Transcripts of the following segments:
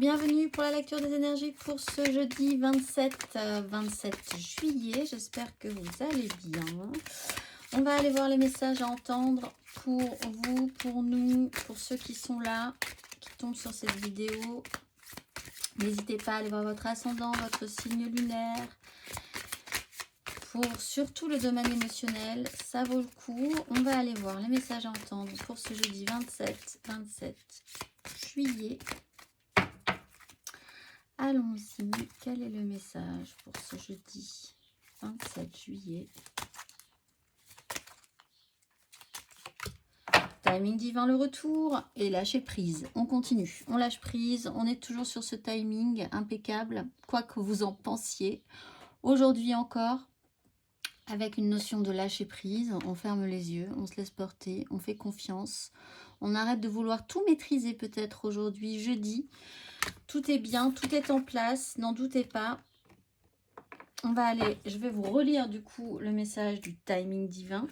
bienvenue pour la lecture des énergies pour ce jeudi 27 juillet. J'espère que vous allez bien. On va aller voir les messages à entendre pour vous, pour nous, pour ceux qui sont là, qui tombent sur cette vidéo. N'hésitez pas à aller voir votre ascendant, votre signe lunaire. Pour surtout le domaine émotionnel, ça vaut le coup. On va aller voir les messages à entendre pour ce jeudi 27 juillet. Allons-y, quel est le message pour ce jeudi 27 juillet? Timing divin, le retour et lâcher prise. On continue, on lâche prise, on est toujours sur ce timing impeccable, quoi que vous en pensiez. Aujourd'hui encore, avec une notion de lâcher prise, on ferme les yeux, on se laisse porter, on fait confiance. On arrête de vouloir tout maîtriser peut-être aujourd'hui, jeudi. Tout est bien, tout est en place, n'en doutez pas. On va aller, je vais vous relire du coup le message du timing divin.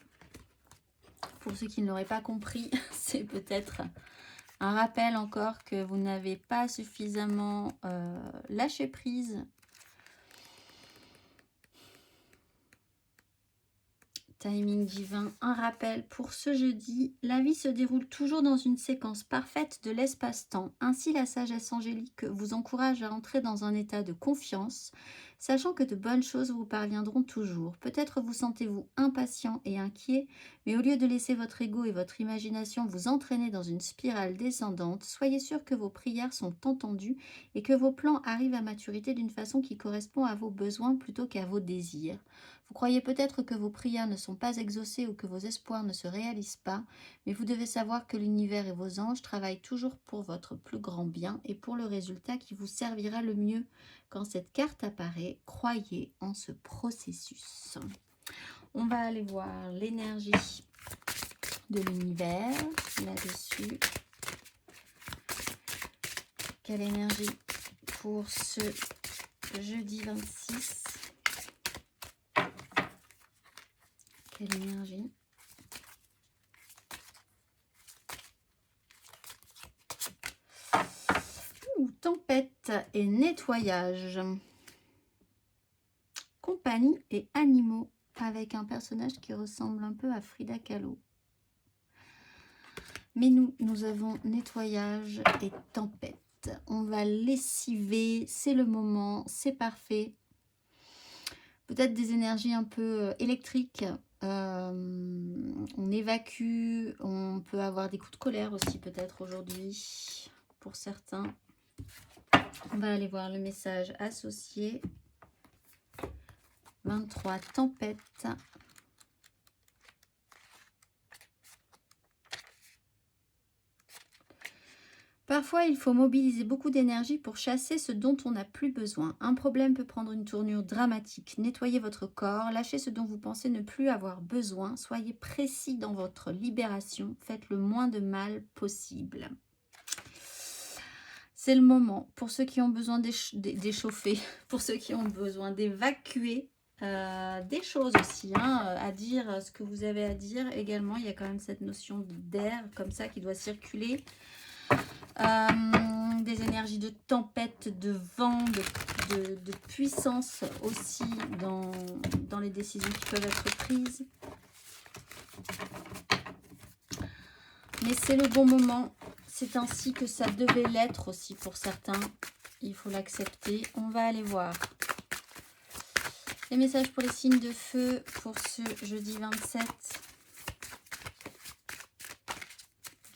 Pour ceux qui ne l'auraient pas compris, c'est peut-être un rappel encore que vous n'avez pas suffisamment lâché prise. Timing divin, un rappel pour ce jeudi. La vie se déroule toujours dans une séquence parfaite de l'espace-temps. Ainsi, la sagesse angélique vous encourage à entrer dans un état de confiance, sachant que de bonnes choses vous parviendront toujours. Peut-être vous sentez-vous impatient et inquiet, mais au lieu de laisser votre ego et votre imagination vous entraîner dans une spirale descendante, soyez sûr que vos prières sont entendues et que vos plans arrivent à maturité d'une façon qui correspond à vos besoins plutôt qu'à vos désirs. Vous croyez peut-être que vos prières ne sont pas exaucées ou que vos espoirs ne se réalisent pas, mais vous devez savoir que l'univers et vos anges travaillent toujours pour votre plus grand bien et pour le résultat qui vous servira le mieux. Quand cette carte apparaît, croyez en ce processus. On va aller voir l'énergie de l'univers là-dessus. Quelle énergie pour ce jeudi 26? Quelle énergie? Tempête et nettoyage. Compagnie et animaux avec un personnage qui ressemble un peu à Frida Kahlo. Mais nous avons nettoyage et tempête. On va lessiver, c'est le moment, c'est parfait. Peut-être des énergies un peu électriques. On évacue, on peut avoir des coups de colère aussi peut-être aujourd'hui pour certains. On va aller voir le message associé. 23, tempête. Parfois, il faut mobiliser beaucoup d'énergie pour chasser ce dont on n'a plus besoin. Un problème peut prendre une tournure dramatique. Nettoyez votre corps, lâchez ce dont vous pensez ne plus avoir besoin. Soyez précis dans votre libération. Faites le moins de mal possible. C'est le moment pour ceux qui ont besoin d'échauffer, pour ceux qui ont besoin d'évacuer des choses aussi, à dire ce que vous avez à dire. Également, il y a quand même cette notion d'air comme ça qui doit circuler. Des énergies de tempête, de vent, de puissance aussi dans les décisions qui peuvent être prises. Mais c'est le bon moment. C'est ainsi que ça devait l'être aussi pour certains. Il faut l'accepter. On va aller voir les messages pour les signes de feu pour ce jeudi 27.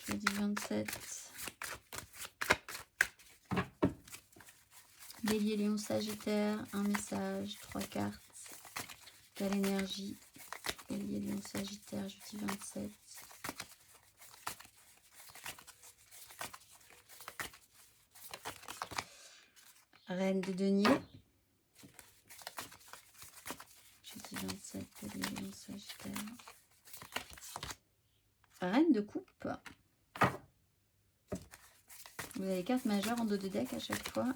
Jeudi 27. Bélier, Lion, Sagittaire. Un message, 3 cartes. Quelle énergie? Bélier, Lion, Sagittaire, jeudi 27. Reine de denier. Jeudi 27, Bélier, Lion, Sagittaire. Reine de coupe. Vous avez les cartes majeures en dos de deck à chaque fois.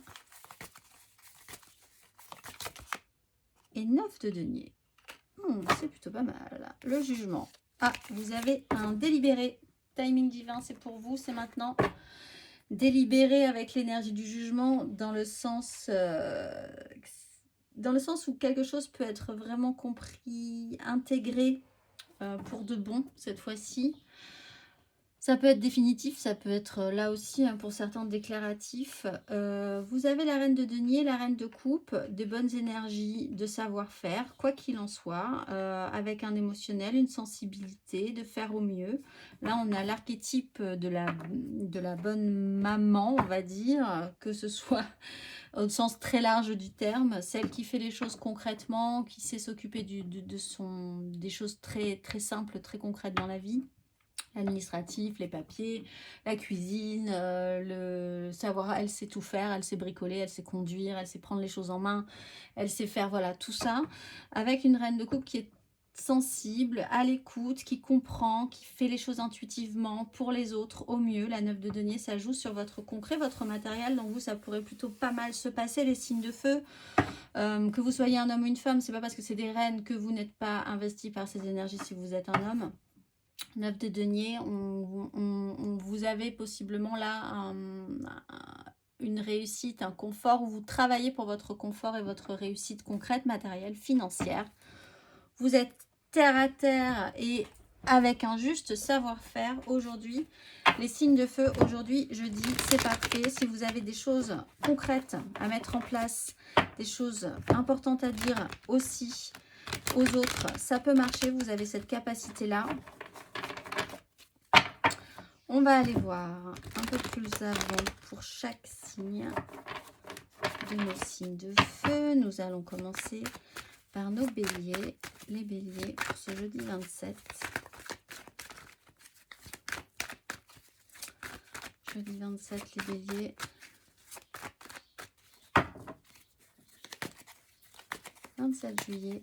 Et 9 de denier. C'est plutôt pas mal. Le jugement. Ah, vous avez un délibéré. Timing divin, c'est pour vous, c'est maintenant. délibéré avec l'énergie du jugement dans le sens où quelque chose peut être vraiment compris, intégré pour de bon cette fois-ci. Ça peut être définitif, ça peut être là aussi hein, pour certains déclaratif. Vous avez la reine de denier, la reine de coupe, de bonnes énergies, de savoir-faire, quoi qu'il en soit, avec un émotionnel, une sensibilité, de faire au mieux. Là, on a l'archétype de la bonne maman, on va dire, que ce soit au sens très large du terme, celle qui fait les choses concrètement, qui sait s'occuper des choses très, très simples, très concrètes dans la vie. L'administratif, les papiers, la cuisine, le savoir, elle sait tout faire, elle sait bricoler, elle sait conduire, elle sait prendre les choses en main, elle sait faire, voilà, tout ça, avec une reine de coupe qui est sensible, à l'écoute, qui comprend, qui fait les choses intuitivement pour les autres au mieux. La 9 de denier, ça joue sur votre concret, votre matériel, donc vous, ça pourrait plutôt pas mal se passer, les signes de feu. Que vous soyez un homme ou une femme, c'est pas parce que c'est des reines que vous n'êtes pas investi par ces énergies si vous êtes un homme. 9 de denier, vous avez possiblement là une réussite, un confort, où vous travaillez pour votre confort et votre réussite concrète, matérielle, financière. Vous êtes terre à terre et avec un juste savoir-faire aujourd'hui. Les signes de feu, aujourd'hui, je dis, c'est parfait. Si vous avez des choses concrètes à mettre en place, des choses importantes à dire aussi aux autres, ça peut marcher. Vous avez cette capacité-là. On va aller voir un peu plus avant pour chaque signe de nos signes de feu. Nous allons commencer par nos béliers. Les béliers pour ce jeudi 27. Jeudi 27, les béliers. 27 juillet.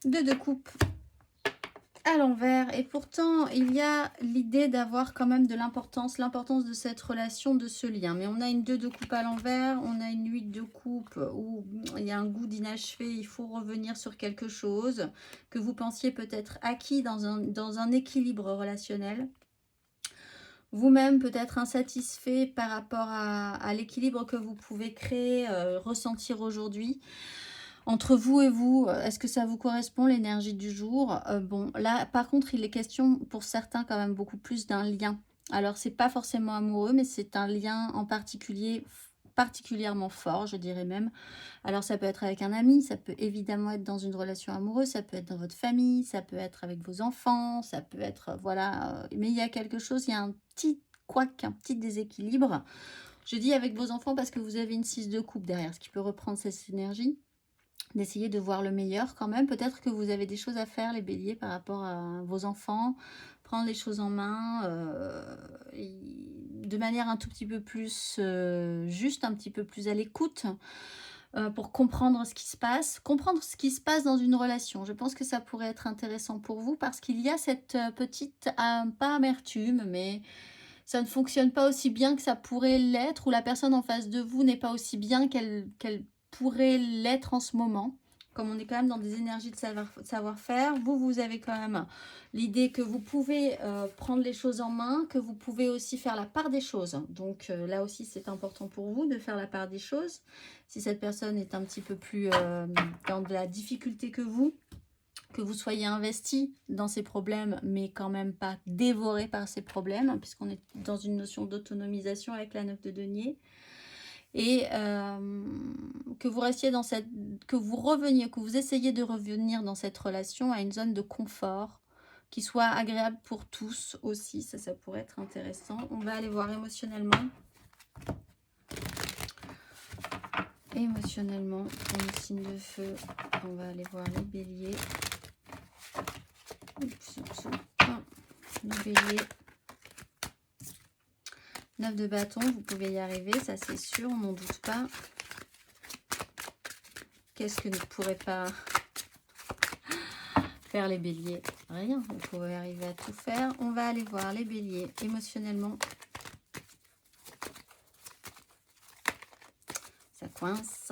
Deux de coupe à l'envers, et pourtant il y a l'idée d'avoir quand même de l'importance de cette relation, de ce lien. Mais on a une 2 de coupe à l'envers, on a une 8 de coupe où il y a un goût d'inachevé, il faut revenir sur quelque chose que vous pensiez peut-être acquis dans un équilibre relationnel. Vous-même peut-être insatisfait par rapport à l'équilibre que vous pouvez créer, ressentir aujourd'hui. Entre vous et vous, est-ce que ça vous correspond l'énergie du jour? Bon, là, par contre, il est question pour certains quand même beaucoup plus d'un lien. Alors, c'est pas forcément amoureux, mais c'est un lien en particulier, particulièrement fort, je dirais même. Alors, ça peut être avec un ami, ça peut évidemment être dans une relation amoureuse, ça peut être dans votre famille, ça peut être avec vos enfants, ça peut être, voilà. Mais il y a quelque chose, il y a un petit couac, un petit déséquilibre. Je dis avec vos enfants parce que vous avez une 6 de coupe derrière, ce qui peut reprendre cette énergie. D'essayer de voir le meilleur quand même. Peut-être que vous avez des choses à faire, les béliers, par rapport à vos enfants. Prendre les choses en main de manière un tout petit peu plus juste, un petit peu plus à l'écoute pour comprendre ce qui se passe. Comprendre ce qui se passe dans une relation. Je pense que ça pourrait être intéressant pour vous parce qu'il y a cette petite, pas amertume, mais ça ne fonctionne pas aussi bien que ça pourrait l'être, ou la personne en face de vous n'est pas aussi bien qu'elle pourrait l'être en ce moment. Comme on est quand même dans des énergies de savoir-faire, vous avez quand même l'idée que vous pouvez prendre les choses en main, que vous pouvez aussi faire la part des choses. Donc là aussi, c'est important pour vous de faire la part des choses. Si cette personne est un petit peu plus dans de la difficulté que vous soyez investi dans ces problèmes, mais quand même pas dévoré par ces problèmes, puisqu'on est dans une notion d'autonomisation avec la 9 de denier. Et que vous restiez dans cette... que vous essayiez de revenir dans cette relation à une zone de confort qui soit agréable pour tous aussi. Ça pourrait être intéressant. On va aller voir émotionnellement. Émotionnellement, pour le signe de feu, on va aller voir les béliers. Le bélier. 9 de bâton, vous pouvez y arriver, ça c'est sûr, on n'en doute pas. Qu'est-ce que ne pourrait pas faire les béliers? Rien, vous pouvez arriver à tout faire. On va aller voir les béliers émotionnellement. Ça coince.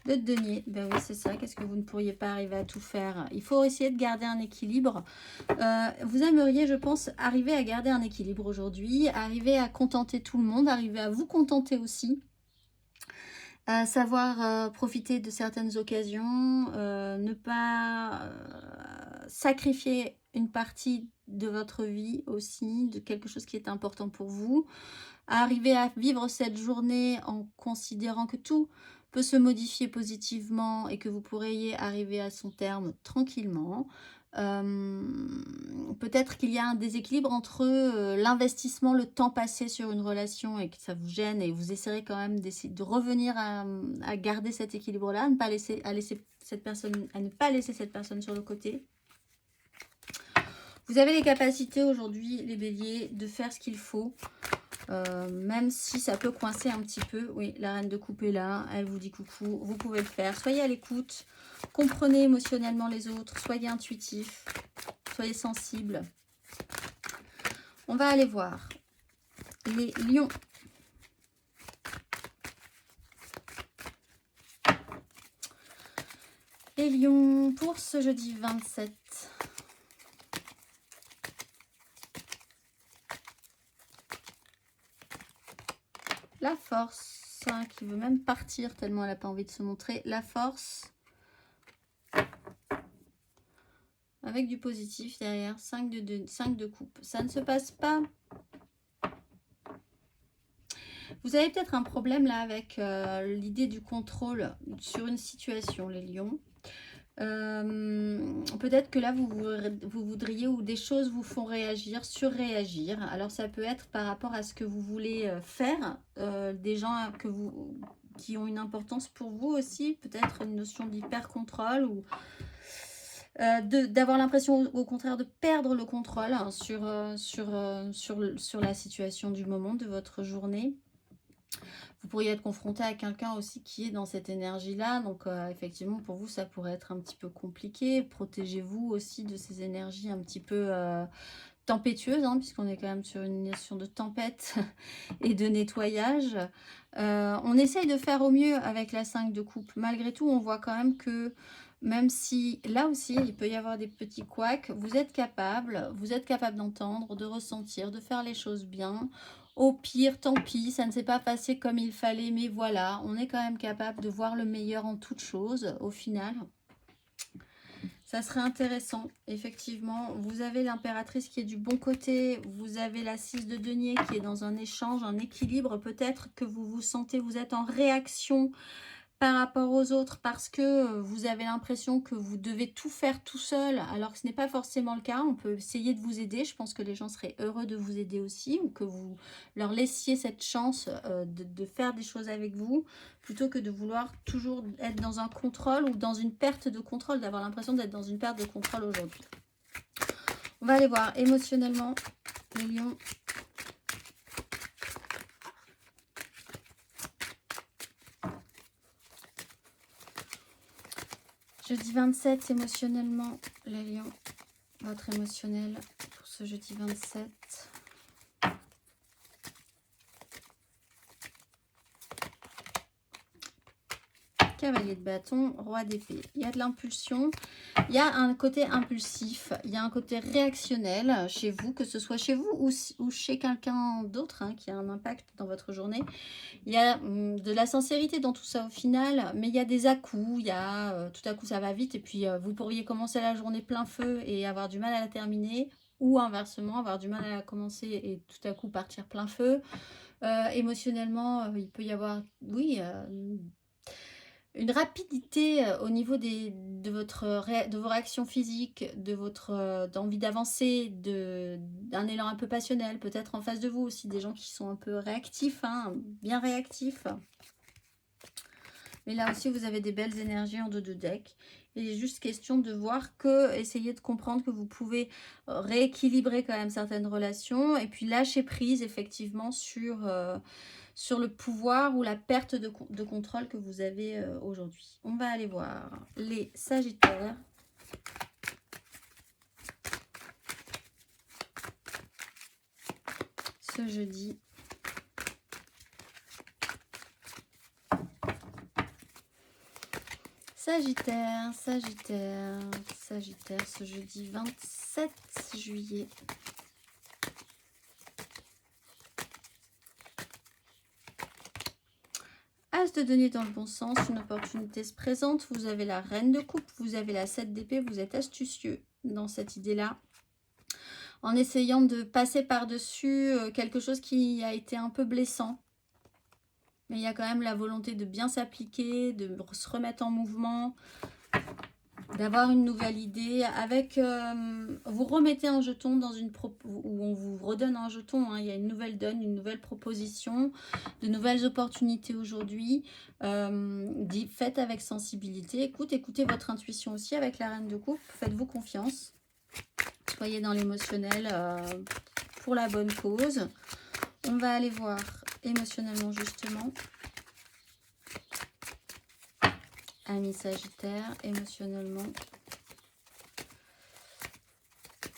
De denier, ben oui, c'est ça. Qu'est-ce que vous ne pourriez pas arriver à tout faire? Il faut essayer de garder un équilibre. Vous aimeriez, je pense, arriver à garder un équilibre aujourd'hui, arriver à contenter tout le monde, arriver à vous contenter aussi, à savoir profiter de certaines occasions, ne pas sacrifier une partie de votre vie aussi, de quelque chose qui est important pour vous, arriver à vivre cette journée en considérant que tout peut se modifier positivement et que vous pourriez arriver à son terme tranquillement. Peut-être qu'il y a un déséquilibre entre l'investissement, le temps passé sur une relation et que ça vous gêne et vous essayerez quand même d'essayer de revenir à garder cet équilibre-là, à ne pas laisser, cette personne, à ne pas laisser cette personne sur le côté. Vous avez les capacités aujourd'hui, les béliers, de faire ce qu'il faut. Même si ça peut coincer un petit peu. Oui, la reine de coupe est là, elle vous dit coucou, vous pouvez le faire. Soyez à l'écoute, comprenez émotionnellement les autres, soyez intuitif, soyez sensible. On va aller voir les lions. Les lions pour ce jeudi 27. La force, hein, qui veut même partir tellement elle n'a pas envie de se montrer. La force. Avec du positif derrière. 5 de coupe. Ça ne se passe pas. Vous avez peut-être un problème là avec l'idée du contrôle sur une situation, les lions. Peut-être que là, vous voudriez ou des choses vous font réagir, surréagir. Alors, ça peut être par rapport à ce que vous voulez faire, des gens qui ont une importance pour vous aussi, peut-être une notion d'hyper-contrôle ou d'avoir l'impression au contraire de perdre le contrôle hein, sur la situation du moment de votre journée. Vous pourriez être confronté à quelqu'un aussi qui est dans cette énergie-là. Donc, effectivement, pour vous, ça pourrait être un petit peu compliqué. Protégez-vous aussi de ces énergies un petit peu tempétueuses, hein, puisqu'on est quand même sur une notion de tempête et de nettoyage. On essaye de faire au mieux avec la 5 de coupe. Malgré tout, on voit quand même que même si là aussi, il peut y avoir des petits couacs, vous êtes capable d'entendre, de ressentir, de faire les choses bien. Au pire, tant pis, ça ne s'est pas passé comme il fallait, mais voilà, on est quand même capable de voir le meilleur en toute chose, au final. Ça serait intéressant, effectivement. Vous avez l'impératrice qui est du bon côté, vous avez la 6 de denier qui est dans un échange, un équilibre. Peut-être que vous vous sentez, vous êtes en réaction par rapport aux autres parce que vous avez l'impression que vous devez tout faire tout seul alors que ce n'est pas forcément le cas. On peut essayer de vous aider. Je pense que les gens seraient heureux de vous aider aussi ou que vous leur laissiez cette chance de faire des choses avec vous plutôt que de vouloir toujours être dans un contrôle ou dans une perte de contrôle, d'avoir l'impression d'être dans une perte de contrôle aujourd'hui. On va aller voir émotionnellement les lions. Jeudi 27, émotionnellement, les lions, votre émotionnel pour ce jeudi 27. Cavalier de bâton, roi d'épée. Il y a de l'impulsion, il y a un côté impulsif, il y a un côté réactionnel chez vous, que ce soit chez vous ou chez quelqu'un d'autre hein, qui a un impact dans votre journée. Il y a de la sincérité dans tout ça au final, mais il y a des à-coups, il y a tout à coup ça va vite et puis vous pourriez commencer la journée plein feu et avoir du mal à la terminer ou inversement avoir du mal à la commencer et tout à coup partir plein feu. Émotionnellement, il peut y avoir, oui, une rapidité au niveau de vos réactions physiques, de votre d'envie d'avancer, d'un élan un peu passionnel, peut-être en face de vous aussi, des gens qui sont un peu réactifs, hein, bien réactifs. Mais là aussi, vous avez des belles énergies en 2 de deck. Il est juste question de voir que, essayer de comprendre que vous pouvez rééquilibrer quand même certaines relations et puis lâcher prise effectivement sur le pouvoir ou la perte de contrôle que vous avez aujourd'hui. On va aller voir les Sagittaires. Ce jeudi. Sagittaire, Sagittaire, Sagittaire, ce jeudi 27 juillet. As de denier dans le bon sens, une opportunité se présente. Vous avez la reine de coupe, vous avez la 7 d'épée, vous êtes astucieux dans cette idée-là. En essayant de passer par-dessus quelque chose qui a été un peu blessant. Mais il y a quand même la volonté de bien s'appliquer, de se remettre en mouvement, d'avoir une nouvelle idée. Avec, vous remettez un jeton dans une où on vous redonne un jeton. Hein, il y a une nouvelle donne, une nouvelle proposition, de nouvelles opportunités aujourd'hui. Faites avec sensibilité. Écoutez votre intuition aussi avec la reine de coupe. Faites-vous confiance. Soyez dans l'émotionnel pour la bonne cause. On va aller voir émotionnellement justement. Ami Sagittaire, émotionnellement,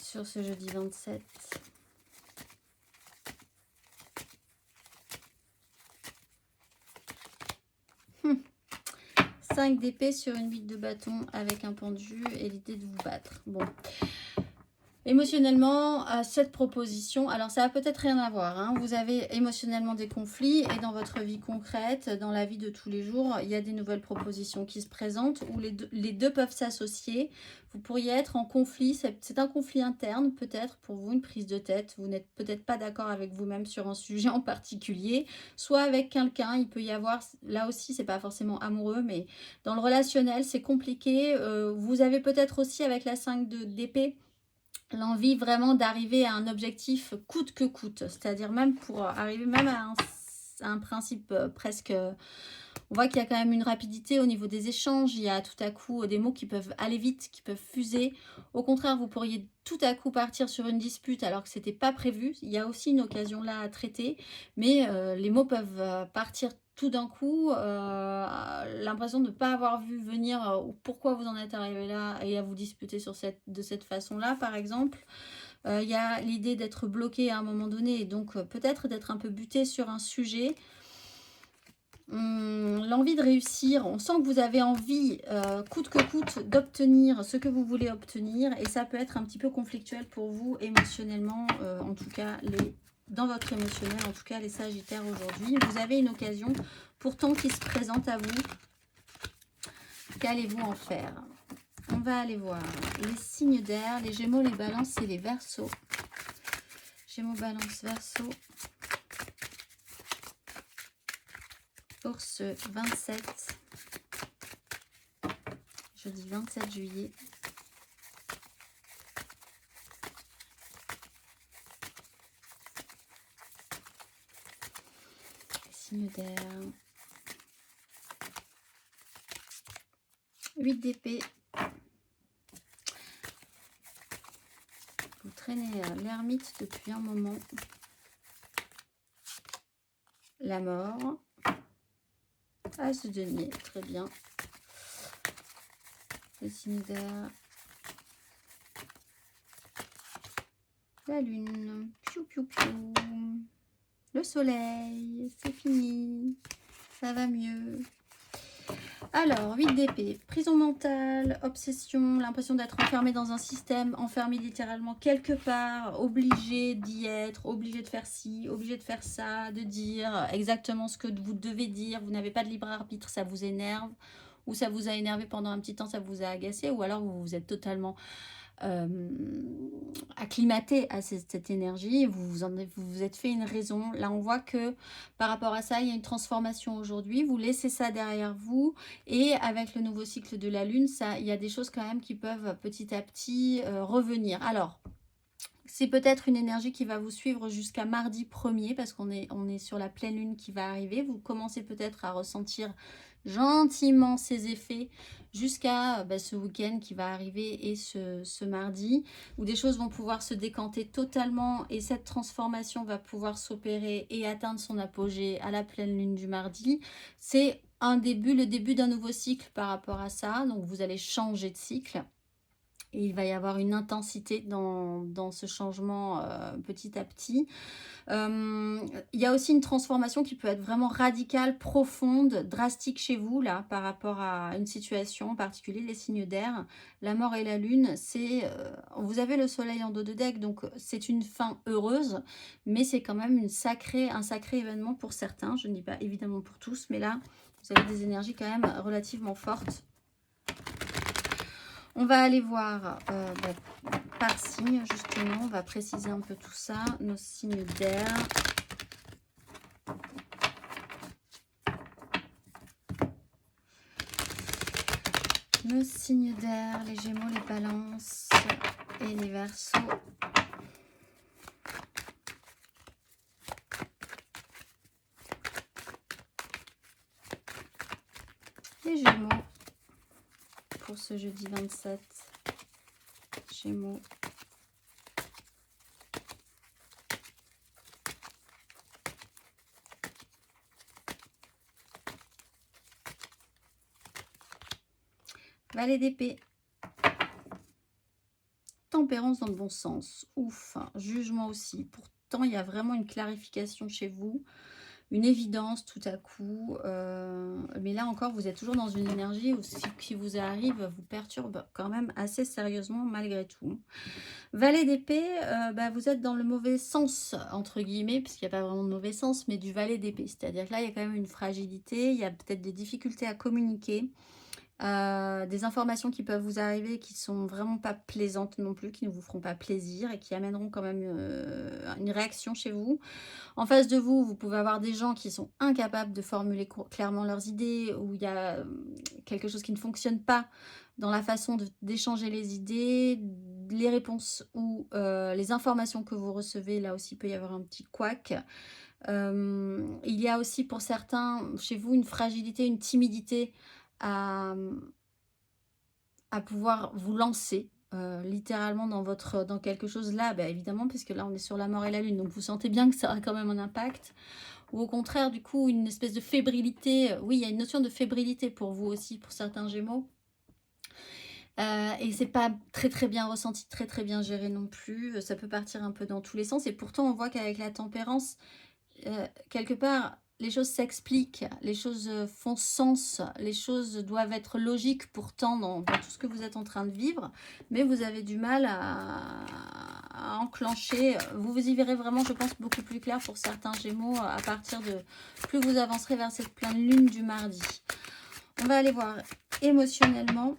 sur ce jeudi 27. Hum. 5 d'épée sur une 8 de bâton avec un pendu et l'idée de vous battre. Bon. Émotionnellement, cette proposition, alors ça a peut-être rien à voir, hein. Vous avez émotionnellement des conflits et dans votre vie concrète, dans la vie de tous les jours, il y a des nouvelles propositions qui se présentent où les deux peuvent s'associer. Vous pourriez être en conflit, c'est un conflit interne peut-être pour vous, une prise de tête. Vous n'êtes peut-être pas d'accord avec vous-même sur un sujet en particulier, soit avec quelqu'un. Il peut y avoir, là aussi, c'est pas forcément amoureux, mais dans le relationnel, c'est compliqué. Vous avez peut-être aussi avec la 5 d'épée, l'envie vraiment d'arriver à un objectif coûte que coûte, c'est-à-dire même pour arriver même à un principe presque... On voit qu'il y a quand même une rapidité au niveau des échanges, il y a tout à coup des mots qui peuvent aller vite, qui peuvent fuser. Au contraire, vous pourriez tout à coup partir sur une dispute alors que ce n'était pas prévu. Il y a aussi une occasion là à traiter, mais les mots peuvent partir tout d'un coup, l'impression de ne pas avoir vu venir pourquoi vous en êtes arrivé là et à vous disputer de cette façon-là, par exemple. Il y a l'idée d'être bloqué à un moment donné et donc peut-être d'être un peu buté sur un sujet. L'envie de réussir, on sent que vous avez envie, coûte que coûte, d'obtenir ce que vous voulez obtenir et ça peut être un petit peu conflictuel pour vous émotionnellement, en tout cas dans votre émotionnel, en tout cas les Sagittaires aujourd'hui. Vous avez une occasion pourtant qui se présente à vous. Qu'allez-vous en faire? On va aller voir les signes d'air, les Gémeaux, les Balances et les Verseaux. Gémeaux, Balance, Verseaux. Pour ce 27, jeudi 27 juillet. Signe d'air. 8 d'épée. Vous traînez l'ermite depuis un moment. La mort. As de denier, très bien. Le signe d'air. La lune. Piou, piou, piou. Le soleil. C'est fini. Ça va mieux. Alors, 8 d'épée. Prison mentale, obsession, l'impression d'être enfermé dans un système, enfermé littéralement quelque part, obligé d'y être, obligé de faire ci, obligé de faire ça, de dire exactement ce que vous devez dire. Vous n'avez pas de libre arbitre, ça vous énerve. Ou ça vous a énervé pendant un petit temps, ça vous a agacé. Ou alors vous vous êtes totalement acclimaté à cette énergie, vous vous êtes fait une raison. Là on voit que par rapport à ça il y a une transformation aujourd'hui, vous laissez ça derrière vous et avec le nouveau cycle de la lune, il y a des choses quand même qui peuvent petit à petit revenir. Alors c'est peut-être une énergie qui va vous suivre jusqu'à mardi 1er parce qu'on est sur la pleine lune qui va arriver. Vous commencez peut-être à ressentir gentiment ses effets jusqu'à ce week-end qui va arriver et ce mardi où des choses vont pouvoir se décanter totalement et cette transformation va pouvoir s'opérer et atteindre son apogée à la pleine lune du mardi. C'est le début d'un nouveau cycle par rapport à ça. Donc vous allez changer de cycle. Et il va y avoir une intensité dans ce changement petit à petit. Il y a aussi une transformation qui peut être vraiment radicale, profonde, drastique chez vous, là, par rapport à une situation en particulier, les signes d'air. La mort et la lune, c'est... vous avez le soleil en dos de deck, donc c'est une fin heureuse, mais c'est quand même un sacré événement pour certains. Je ne dis pas évidemment pour tous, mais là, vous avez des énergies quand même relativement fortes. On va aller voir par signe, justement. On va préciser un peu tout ça. Nos signes d'air. Nos signes d'air, les Gémeaux, les Balances et les Verseaux. Les Gémeaux. Pour ce jeudi 27, Gémeaux. Valet d'épée. Tempérance dans le bon sens. Ouf, jugement aussi. Pourtant, il y a vraiment une clarification chez vous. Une évidence tout à coup, mais là encore vous êtes toujours dans une énergie où ce qui vous arrive vous perturbe quand même assez sérieusement malgré tout. Valet d'épée, vous êtes dans le mauvais sens entre guillemets, puisqu'il n'y a pas vraiment de mauvais sens, mais du valet d'épée, c'est-à-dire que là il y a quand même une fragilité, il y a peut-être des difficultés à communiquer, des informations qui peuvent vous arriver qui sont vraiment pas plaisantes non plus, qui ne vous feront pas plaisir et qui amèneront quand même une réaction chez vous. En face de vous, vous pouvez avoir des gens qui sont incapables de formuler clairement leurs idées, où il y a quelque chose qui ne fonctionne pas dans la façon d'échanger les idées, les réponses ou les informations que vous recevez. Là aussi, il peut y avoir un petit couac. Il y a aussi pour certains, chez vous, une fragilité, une timidité à pouvoir vous lancer. Littéralement dans quelque chose là, évidemment, puisque là on est sur la mort et la lune, donc vous sentez bien que ça aura quand même un impact, ou au contraire du coup une espèce de fébrilité. Oui, il y a une notion de fébrilité pour vous aussi, pour certains Gémeaux, et c'est pas très bien ressenti, très bien géré non plus. Ça peut partir un peu dans tous les sens, et pourtant on voit qu'avec la tempérance, quelque part les choses s'expliquent, les choses font sens, les choses doivent être logiques pourtant dans tout ce que vous êtes en train de vivre, mais vous avez du mal à enclencher. Vous y verrez vraiment, je pense, beaucoup plus clair pour certains Gémeaux à partir de... plus vous avancerez vers cette pleine lune du mardi. On va aller voir émotionnellement.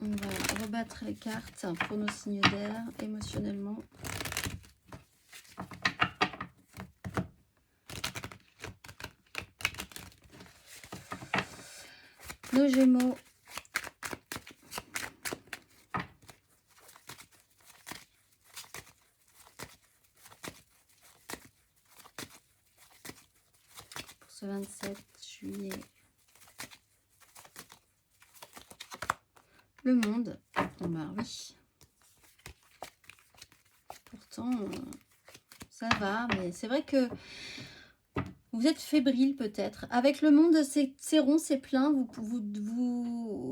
On va rebattre les cartes pour nos signes d'air émotionnellement. Nos Gémeaux. Pour ce 27 juillet. Le monde. Oh bah oui. Pourtant, ça va, mais c'est vrai que vous êtes fébrile peut-être. Avec le monde, c'est rond, c'est plein.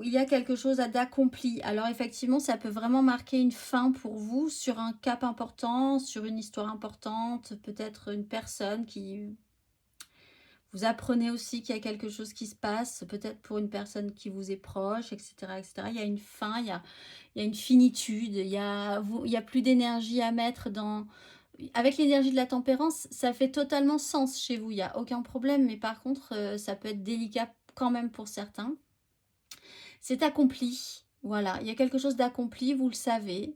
Il y a quelque chose d'accompli. Alors effectivement, ça peut vraiment marquer une fin pour vous sur un cap important, sur une histoire importante. Peut-être une personne qui... Vous apprenez aussi qu'il y a quelque chose qui se passe. Peut-être pour une personne qui vous est proche, etc. etc. Il y a une fin, il y a une finitude. Il y a plus d'énergie à mettre dans... Avec l'énergie de la tempérance, ça fait totalement sens chez vous, il n'y a aucun problème, mais par contre, ça peut être délicat quand même pour certains. C'est accompli, voilà, il y a quelque chose d'accompli, vous le savez.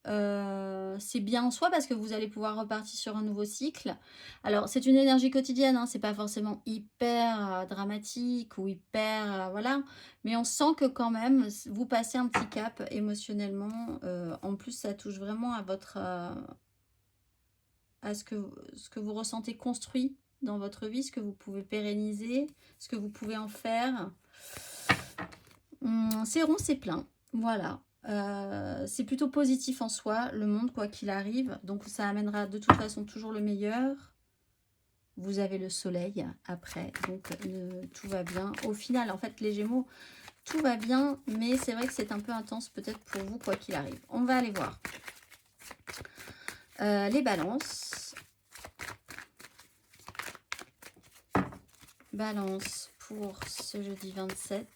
C'est bien en soi parce que vous allez pouvoir repartir sur un nouveau cycle. Alors, c'est une énergie quotidienne, hein, c'est pas forcément hyper dramatique ou hyper... voilà, mais on sent que quand même, vous passez un petit cap émotionnellement. En plus, ça touche vraiment à votre... à ce que vous ressentez construit dans votre vie, ce que vous pouvez pérenniser, ce que vous pouvez en faire. C'est rond, c'est plein. Voilà. C'est plutôt positif en soi, le monde, quoi qu'il arrive. Donc, ça amènera de toute façon toujours le meilleur. Vous avez le soleil après, donc tout va bien. Au final, en fait, les Gémeaux, Tout va bien, mais c'est vrai que c'est un peu intense peut-être pour vous, quoi qu'il arrive. On va aller voir. Les balances. Balance pour ce jeudi 27.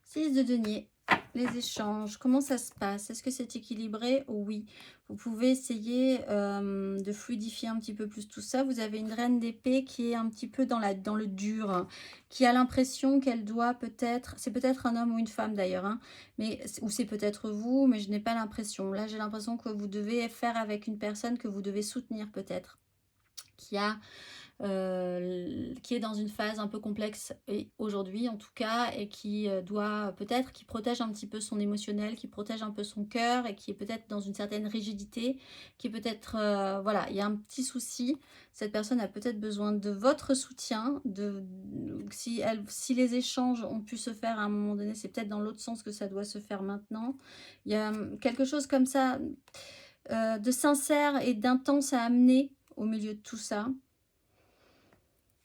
Six de denier. Les échanges, comment ça se passe? Est-ce que c'est équilibré? Oui. Vous pouvez essayer de fluidifier un petit peu plus tout ça. Vous avez une reine d'épée qui est un petit peu dans le dur, hein, qui a l'impression qu'elle doit peut-être, c'est peut-être un homme ou une femme d'ailleurs, hein, ou c'est peut-être vous, mais je n'ai pas l'impression. Là, j'ai l'impression que vous devez faire avec une personne que vous devez soutenir peut-être, qui est dans une phase un peu complexe aujourd'hui en tout cas, et qui doit peut-être, qui protège un petit peu son émotionnel, qui protège un peu son cœur, et qui est peut-être dans une certaine rigidité, qui est peut-être, voilà, il y a un petit souci. Cette personne a peut-être besoin de votre soutien, si les échanges ont pu se faire à un moment donné, c'est peut-être dans l'autre sens que ça doit se faire maintenant. Il y a quelque chose comme ça, de sincère et d'intense à amener au milieu de tout ça.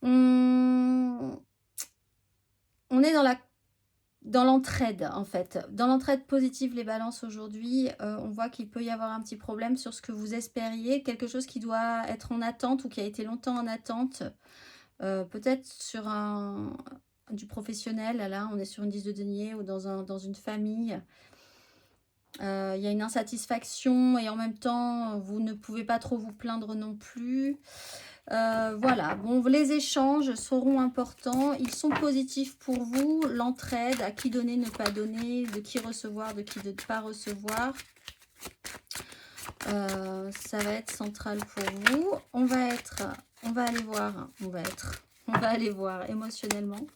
On est dans l'entraide en fait, dans l'entraide positive les balances aujourd'hui. On voit qu'il peut y avoir un petit problème sur ce que vous espériez, quelque chose qui doit être en attente ou qui a été longtemps en attente, peut-être sur du professionnel. Là on est sur une 10 de denier, ou dans une famille. Il y a une insatisfaction et en même temps vous ne pouvez pas trop vous plaindre non plus. Voilà, bon, les échanges seront importants, ils sont positifs pour vous, l'entraide, à qui donner, ne pas donner, de qui recevoir, de qui ne pas recevoir. Ça va être central pour vous. On va aller voir émotionnellement.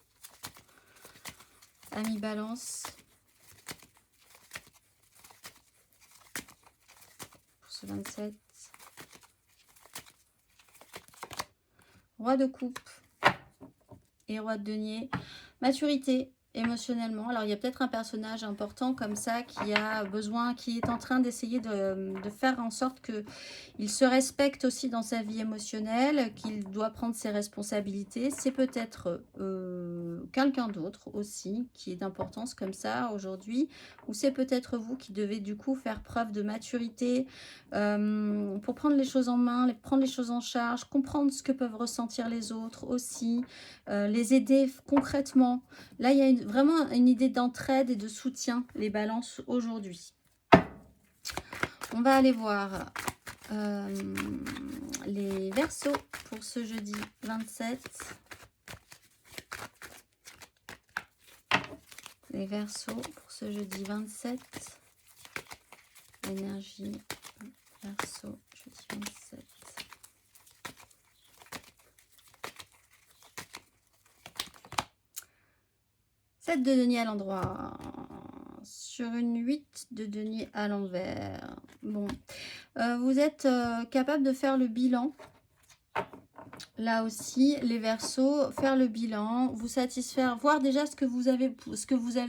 Amis Balance. Pour ce 27. Roi de coupe et roi de denier. Maturité émotionnellement. Alors il y a peut-être un personnage important comme ça qui a besoin, qui est en train d'essayer de faire en sorte qu'il se respecte aussi dans sa vie émotionnelle, qu'il doit prendre ses responsabilités. C'est peut-être quelqu'un d'autre aussi qui est d'importance comme ça aujourd'hui, ou c'est peut-être vous qui devez du coup faire preuve de maturité pour prendre les choses en main, prendre les choses en charge, comprendre ce que peuvent ressentir les autres aussi, les aider concrètement. Là, il y a vraiment une idée d'entraide et de soutien, les balances aujourd'hui. On va aller voir les Verseaux pour ce jeudi 27. Les Verseaux pour ce jeudi 27. L'énergie Verseau, jeudi 27. Sept de denier à l'endroit. Sur une 8 de denier à l'envers. Bon, vous êtes capable de faire le bilan. Là aussi, les Verseaux, faire le bilan, vous satisfaire, voir déjà ce que vous avez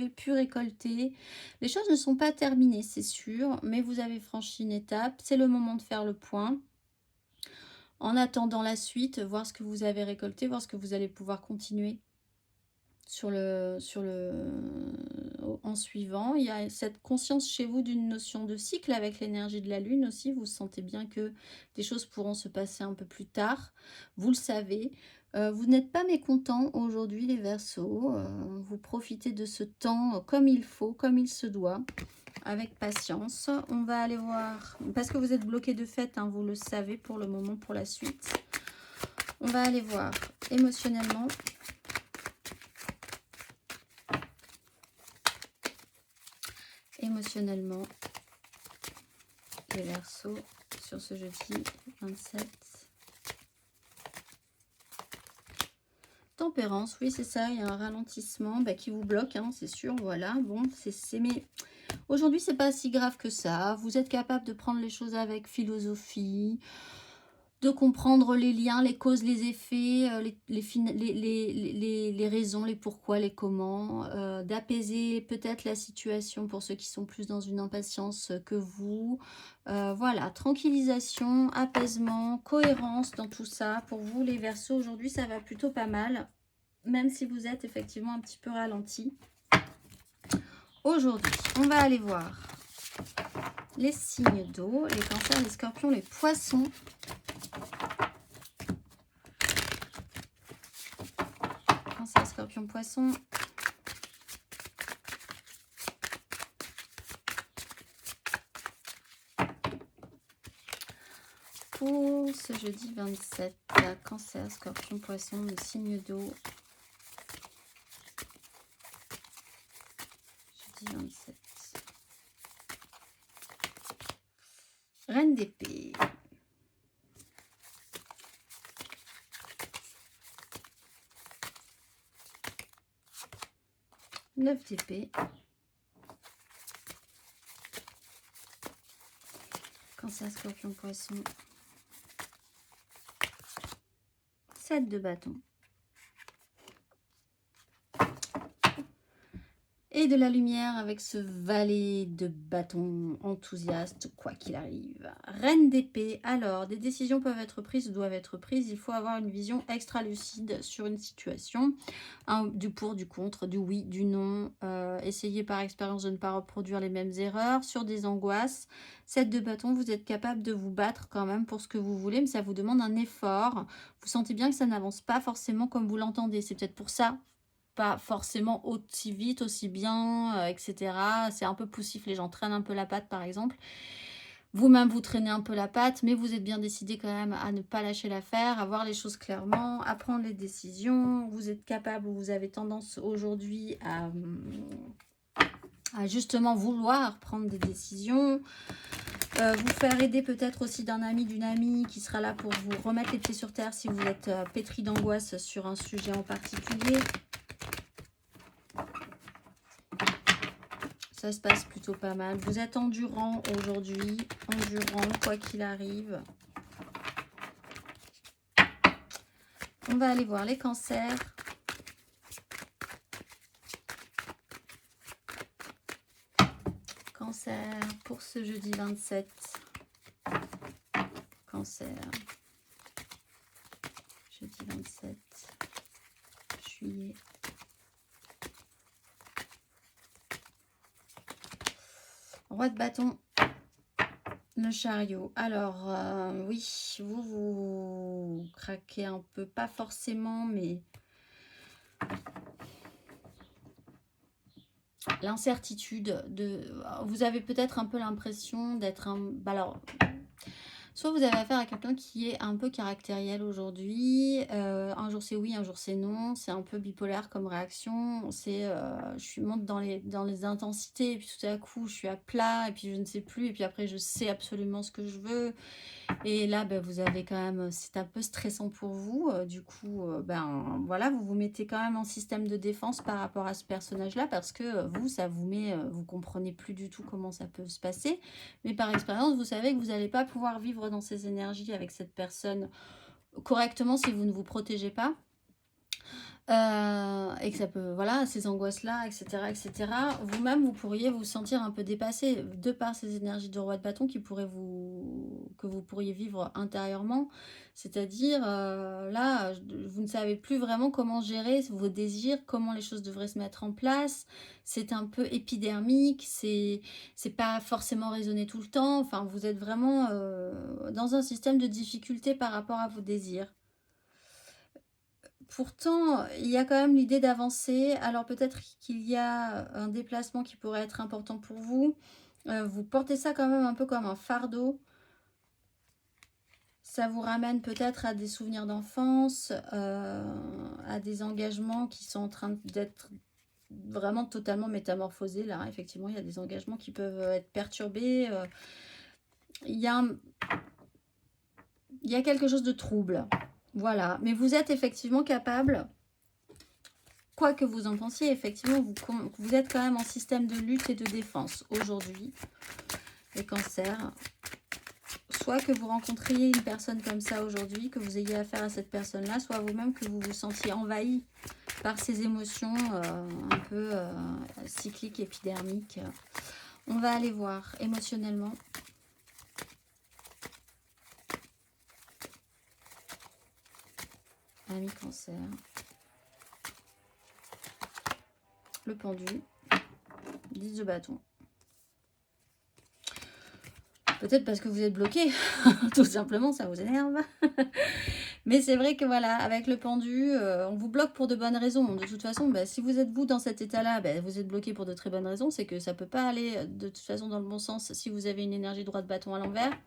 pu récolter. Les choses ne sont pas terminées, c'est sûr, mais vous avez franchi une étape. C'est le moment de faire le point. En attendant la suite, voir ce que vous avez récolté, voir ce que vous allez pouvoir continuer en suivant. Il y a cette conscience chez vous d'une notion de cycle avec l'énergie de la lune aussi. Vous sentez bien que des choses pourront se passer un peu plus tard. Vous le savez. Vous n'êtes pas mécontents aujourd'hui les Verseaux. Vous profitez de ce temps comme il faut, comme il se doit, avec patience. On va aller voir, parce que vous êtes bloqué de fait, hein, vous le savez pour le moment, pour la suite. On va aller voir émotionnellement. Émotionnellement, les Verseaux sur ce jeudi 27. Tempérance, oui c'est ça, il y a un ralentissement qui vous bloque, hein, c'est sûr, voilà. Bon, mais aujourd'hui c'est pas si grave que ça. Vous êtes capable de prendre les choses avec philosophie, de comprendre les liens, les causes, les effets, les raisons, les pourquoi, les comment, d'apaiser peut-être la situation pour ceux qui sont plus dans une impatience que vous. Voilà, tranquillisation, apaisement, cohérence dans tout ça. Pour vous, les Verseaux, aujourd'hui, ça va plutôt pas mal, même si vous êtes effectivement un petit peu ralenti. Aujourd'hui, on va aller voir les signes d'eau, les cancers, les scorpions, les poissons. Cancer, scorpion, poisson. Pour ce jeudi 27, cancer, scorpion, poisson, le signe d'eau. Jeudi 27. Reine d'épée. Neuf d'épée. Cancer, scorpion, poisson. 7 de bâton. Et de la lumière avec ce valet de bâton enthousiaste, quoi qu'il arrive. Reine d'épée. Alors, des décisions peuvent être prises ou doivent être prises. Il faut avoir une vision extra lucide sur une situation. Du pour, du contre, du oui, du non. Essayez par expérience de ne pas reproduire les mêmes erreurs. Sur des angoisses. 7 de bâton, vous êtes capable de vous battre quand même pour ce que vous voulez, mais ça vous demande un effort. Vous sentez bien que ça n'avance pas forcément comme vous l'entendez. C'est peut-être pour ça. Pas forcément aussi vite, aussi bien, etc. C'est un peu poussif, les gens traînent un peu la patte par exemple. Vous-même, vous traînez un peu la patte, mais vous êtes bien décidé quand même à ne pas lâcher l'affaire, à voir les choses clairement, à prendre les décisions. Vous êtes capable, vous avez tendance aujourd'hui à justement vouloir prendre des décisions. Vous faire aider peut-être aussi d'un ami, d'une amie qui sera là pour vous remettre les pieds sur terre si vous êtes pétri d'angoisse sur un sujet en particulier. Ça se passe plutôt pas mal. Vous êtes endurant aujourd'hui. Endurant, quoi qu'il arrive. On va aller voir les cancers. Cancer pour ce jeudi 27. Cancer. Jeudi 27 juillet. Roi de bâton, le chariot. Alors, oui, vous craquez un peu, pas forcément, mais l'incertitude vous avez peut-être un peu l'impression d'être un... Alors, soit vous avez affaire à quelqu'un qui est un peu caractériel aujourd'hui. Un jour c'est oui, un jour c'est non. C'est un peu bipolaire comme réaction. C'est je monte dans les intensités et puis tout à coup je suis à plat et puis je ne sais plus et puis après je sais absolument ce que je veux. Et là ben, vous avez quand même, c'est un peu stressant pour vous. Du coup ben voilà, vous vous mettez quand même en système de défense par rapport à ce personnage-là parce que vous, ça vous met, vous comprenez plus du tout comment ça peut se passer. Mais par expérience, vous savez que vous n'allez pas pouvoir vivre dans ces énergies avec cette personne correctement si vous ne vous protégez pas. Et que ça peut, voilà, ces angoisses-là, etc., etc. Vous-même, vous pourriez vous sentir un peu dépassé de par ces énergies de roi de bâton que vous pourriez vivre intérieurement. C'est-à-dire, là, vous ne savez plus vraiment comment gérer vos désirs, comment les choses devraient se mettre en place. C'est un peu épidermique, c'est pas forcément raisonné tout le temps. Enfin, vous êtes vraiment dans un système de difficulté par rapport à vos désirs. Pourtant, il y a quand même l'idée d'avancer. Alors peut-être qu'il y a un déplacement qui pourrait être important pour vous. Vous portez ça quand même un peu comme un fardeau. Ça vous ramène peut-être à des souvenirs d'enfance, à des engagements qui sont en train d'être vraiment totalement métamorphosés. Là, effectivement, il y a des engagements qui peuvent être perturbés. Il y a quelque chose de trouble. Voilà, mais vous êtes effectivement capable, quoi que vous en pensiez, effectivement, vous êtes quand même en système de lutte et de défense aujourd'hui. Les cancers, soit que vous rencontriez une personne comme ça aujourd'hui, que vous ayez affaire à cette personne-là, soit vous-même que vous vous sentiez envahi par ces émotions un peu cycliques, épidermiques. On va aller voir émotionnellement. Ami Cancer. Le pendu. 10 de bâton. Peut-être parce que vous êtes bloqué, tout simplement, ça vous énerve. Mais c'est vrai que voilà, avec le pendu, on vous bloque pour de bonnes raisons. De toute façon, bah, si vous êtes vous dans cet état-là, bah, vous êtes bloqué pour de très bonnes raisons. C'est que ça ne peut pas aller de toute façon dans le bon sens si vous avez une énergie droit de bâton à l'envers.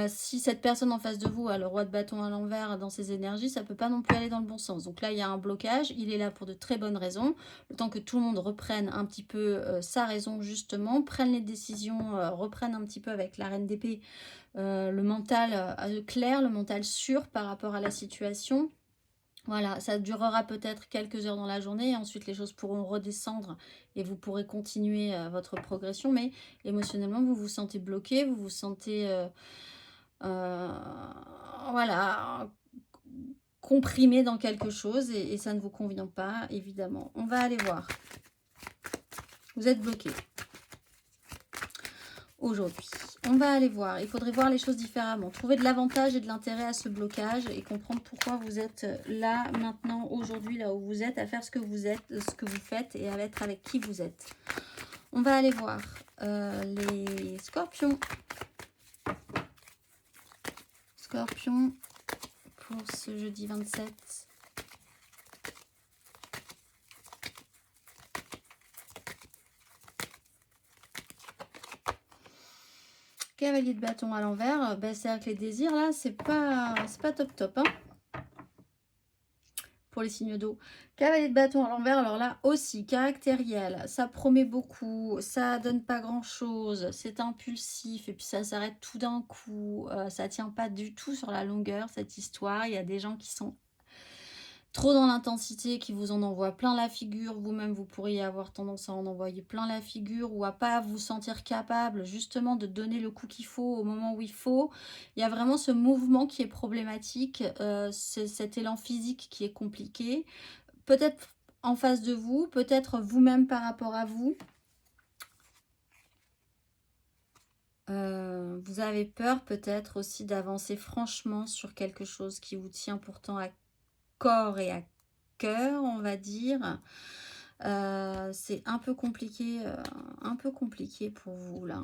Si cette personne en face de vous a le roi de bâton à l'envers dans ses énergies, ça ne peut pas non plus aller dans le bon sens. Donc là, il y a un blocage. Il est là pour de très bonnes raisons. Le temps que tout le monde reprenne un petit peu sa raison, justement, prenne les décisions, reprenne un petit peu avec la reine d'épée le mental clair, le mental sûr par rapport à la situation. Voilà, ça durera peut-être quelques heures dans la journée et ensuite les choses pourront redescendre et vous pourrez continuer votre progression. Mais émotionnellement, vous vous sentez bloqué, vous vous sentez... voilà, comprimé dans quelque chose et ça ne vous convient pas, évidemment. On va aller voir. Vous êtes bloqué. Aujourd'hui, on va aller voir. Il faudrait voir les choses différemment. Trouver de l'avantage et de l'intérêt à ce blocage et comprendre pourquoi vous êtes là, maintenant, aujourd'hui, là où vous êtes, à faire ce que vous êtes, ce que vous faites et à être avec qui vous êtes. On va aller voir les scorpions. Scorpion pour ce jeudi 27. Cavalier de bâton à l'envers, ben, c'est-à-dire que les désirs là, c'est pas top top. Hein, pour les signes d'eau. Cavalier de bâton à l'envers, alors là aussi, caractériel, ça promet beaucoup, ça donne pas grand-chose, c'est impulsif et puis ça s'arrête tout d'un coup, ça tient pas du tout sur la longueur cette histoire. Il y a des gens qui sont trop dans l'intensité, qui vous en envoient plein la figure. Vous-même, vous pourriez avoir tendance à en envoyer plein la figure ou à pas vous sentir capable justement de donner le coup qu'il faut au moment où il faut. Il y a vraiment ce mouvement qui est problématique, cet élan physique qui est compliqué. Peut-être en face de vous, peut-être vous-même par rapport à vous. Vous avez peur peut-être aussi d'avancer franchement sur quelque chose qui vous tient pourtant à corps et à cœur, on va dire. C'est un peu compliqué pour vous là.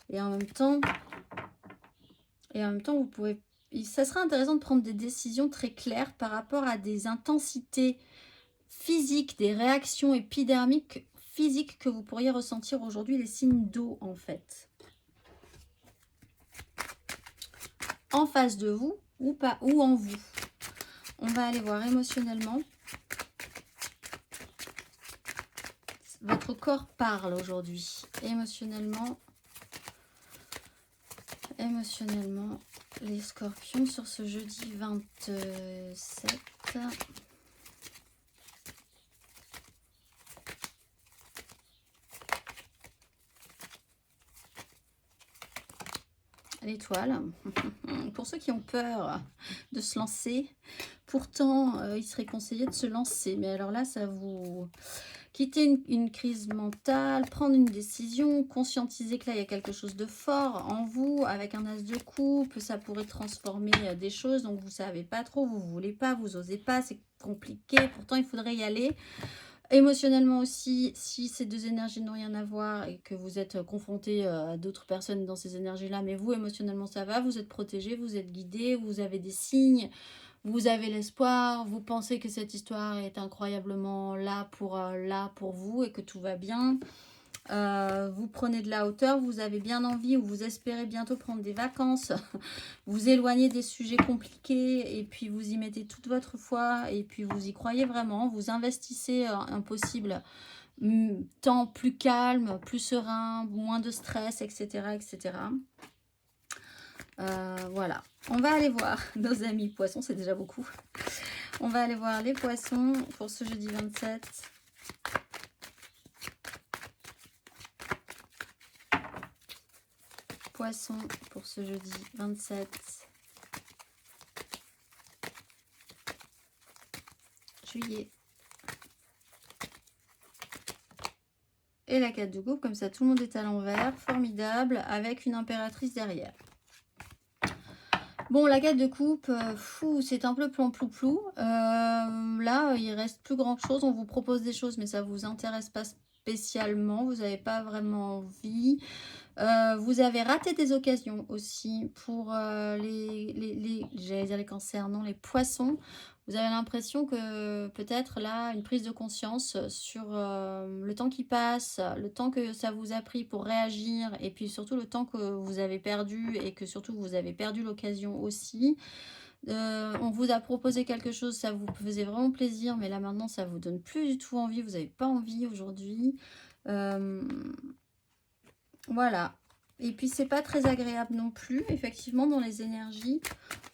Et en même temps, vous pouvez... Ça serait intéressant de prendre des décisions très claires par rapport à des intensités physiques, des réactions épidermiques physiques que vous pourriez ressentir aujourd'hui, les signes d'eau en fait. En face de vous ou pas, ou en vous. On va aller voir émotionnellement. Votre corps parle aujourd'hui. Émotionnellement, les scorpions sur ce jeudi 27. L'étoile. Pour ceux qui ont peur de se lancer, pourtant, il serait conseillé de se lancer. Mais alors là, ça vous... Quitter une crise mentale, prendre une décision, conscientiser que là, il y a quelque chose de fort en vous. Avec un as de coupe, ça pourrait transformer des choses. Donc, vous ne savez pas trop, vous ne voulez pas, vous n'osez pas, c'est compliqué. Pourtant, il faudrait y aller. Émotionnellement aussi, si ces deux énergies n'ont rien à voir et que vous êtes confronté à d'autres personnes dans ces énergies-là, mais vous, émotionnellement, ça va, vous êtes protégé, vous êtes guidé, vous avez des signes, vous avez l'espoir, vous pensez que cette histoire est incroyablement là pour vous et que tout va bien. Vous prenez de la hauteur, vous avez bien envie ou vous espérez bientôt prendre des vacances, vous éloignez des sujets compliqués et puis vous y mettez toute votre foi et puis vous y croyez vraiment, vous investissez un possible temps plus calme, plus serein, moins de stress, etc. etc. Voilà, on va aller voir nos amis poissons, c'est déjà beaucoup. On va aller voir les poissons pour ce jeudi 27. Poissons pour ce jeudi 27 juillet. Et la 4 de coupe, comme ça tout le monde est à l'envers. Formidable, avec une impératrice derrière. Bon, la 4 de coupe, c'est un peu plan-plou-plou. Là, il reste plus grand-chose. On vous propose des choses, mais ça ne vous intéresse pas spécialement. Vous n'avez pas vraiment envie. Vous avez raté des occasions aussi pour j'allais dire les cancers, non, les poissons. Vous avez l'impression que peut-être là, une prise de conscience sur le temps qui passe, le temps que ça vous a pris pour réagir, et puis surtout le temps que vous avez perdu et que surtout vous avez perdu l'occasion aussi. On vous a proposé quelque chose, ça vous faisait vraiment plaisir, mais là maintenant ça vous donne plus du tout envie, vous n'avez pas envie aujourd'hui. Voilà. Et puis c'est pas très agréable non plus, effectivement, dans les énergies.